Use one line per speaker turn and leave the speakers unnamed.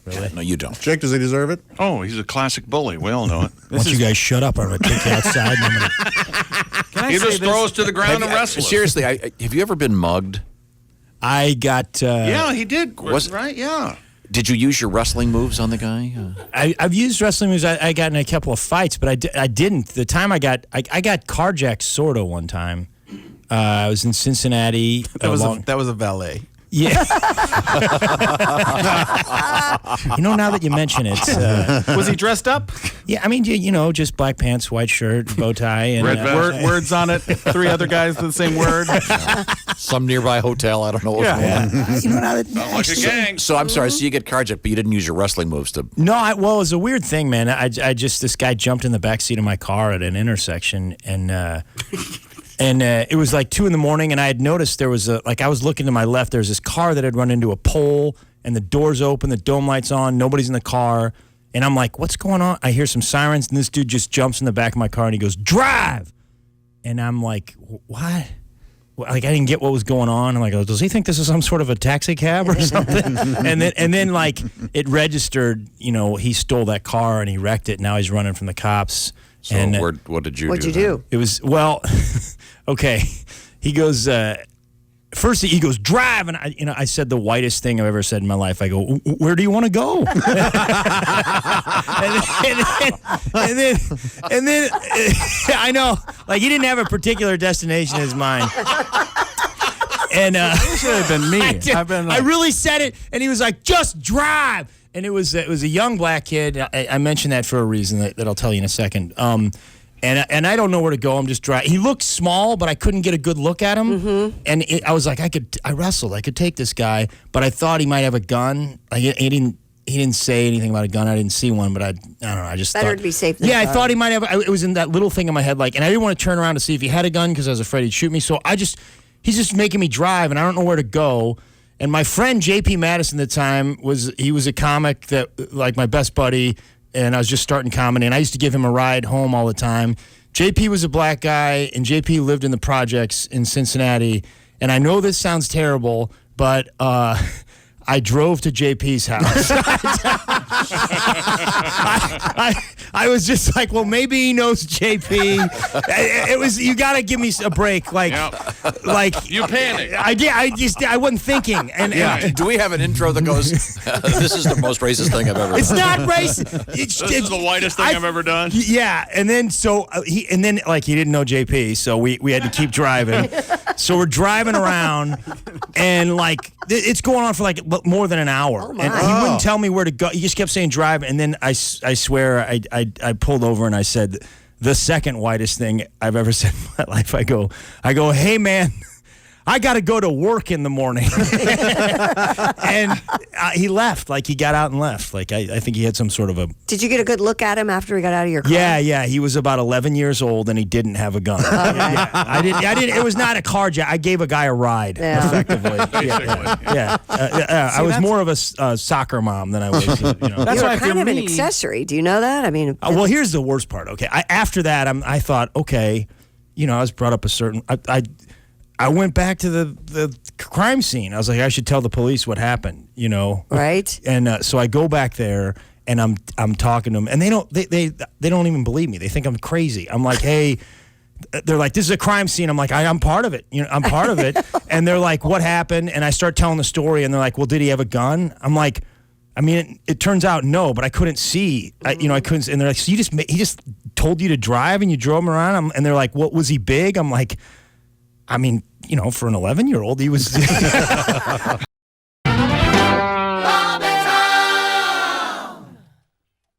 Really?
No, you don't.
Jake, does he deserve it?
Oh, he's a classic bully. We all know it.
Why don't you guys shut up? I'm going to kick you outside. And I'm gonna...
Can I
He
say
just
this?
throws to the ground and wrestles.
Seriously, have you ever been mugged?
I got...
Yeah, he did.
Was-
right? Yeah.
Did you use your wrestling moves on the guy?
I've used wrestling moves. I got in a couple of fights, but I didn't. The time I got carjacked sort of one time. I was in Cincinnati.
That was a valet.
Yeah. Now that you mention it.
Was he dressed up?
Yeah, I mean, just black pants, white shirt, bow tie. And
Red vest.
Words on it. 3 other guys with the same word.
Some nearby hotel. I don't know. Now that,
Like a gang.
So I'm sorry. So you get carjacked, but you didn't use your wrestling moves to.
No, it was a weird thing, man. This guy jumped in the backseat of my car at an intersection, and it was like 2 a.m, and I had noticed there was I was looking to my left, there was this car that had run into a pole, and the door's open, the dome light's on, nobody's in the car, and I'm like, what's going on? I hear some sirens, and this dude just jumps in the back of my car, and he goes, drive! And I'm like, what? Like, I didn't get what was going on. I'm like, does he think this is some sort of a taxi cab or something? and then like, it registered, he stole that car, and he wrecked it, now he's running from the cops.
So
and
what did you do?
What'd you do?
It was, okay. He goes, first he goes, drive. And I said the whitest thing I've ever said in my life. I go, where do you want to go? and then I know, like, he didn't have a particular destination in his mind. And
It should have been me.
I really said it, and he was like, just drive. And it was a young black kid. I mentioned that for a reason that I'll tell you in a second. And I don't know where to go. I'm just driving. He looked small, but I couldn't get a good look at him. Mm-hmm. And I was like, I wrestled. I could take this guy, but I thought he might have a gun. He didn't say anything about a gun. I didn't see one, but I don't know. I just
Better
thought,
to be safe than
I
sorry.
thought he might have. It was in that little thing in my head, and I didn't want to turn around to see if he had a gun because I was afraid he'd shoot me. So he's just making me drive, and I don't know where to go. And my friend J.P. Madison at the time was a comic that, like, my best buddy, and I was just starting comedy, and I used to give him a ride home all the time. J.P. was a black guy, and J.P. lived in the projects in Cincinnati. And I know this sounds terrible, but I drove to JP's house. I was just like, well, maybe he knows JP. It was, you got to give me a break. Like
you panicked.
I wasn't thinking. And
Do we have an intro that goes, this is the most racist thing I've ever done?
it's not racist.
This is the whitest thing I've ever done.
Yeah, and then he didn't know JP, so we had to keep driving. So we're driving around, and it's going on for more than an hour.
Oh, my.
And he wouldn't tell me where to go. He just kept saying drive, and then I swear I pulled over and I said the second whitest thing I've ever said in my life. I go, hey man, I got to go to work in the morning. And he left. He got out and left. I think he had some sort of a...
Did you get a good look at him after he got out of your car?
Yeah. He was about 11 years old, and he didn't have a gun. Yeah, I didn't. It was not a carjack. I gave a guy a ride, effectively. Yeah. I was more of a soccer mom than I was,
That's
why
You're
if
kind
you're
of an
me-
accessory. Do you know that? I mean...
Well, here's the worst part, okay? After that, I thought, okay, I was brought up a certain... I went back to the crime scene. I was like, I should tell the police what happened,
Right.
And so I go back there, and I'm talking to them, and they don't even believe me. They think I'm crazy. I'm like, hey, they're like, this is a crime scene. I'm like, I'm part of it. I'm part of it. And they're like, what happened? And I start telling the story, and they're like, well, did he have a gun? I'm like, I mean, it turns out no, but I couldn't see. I couldn't. And they're like, so he just told you to drive, and you drove him around? And they're like, what, was he big? I'm like, I mean, for an 11-year-old, he was...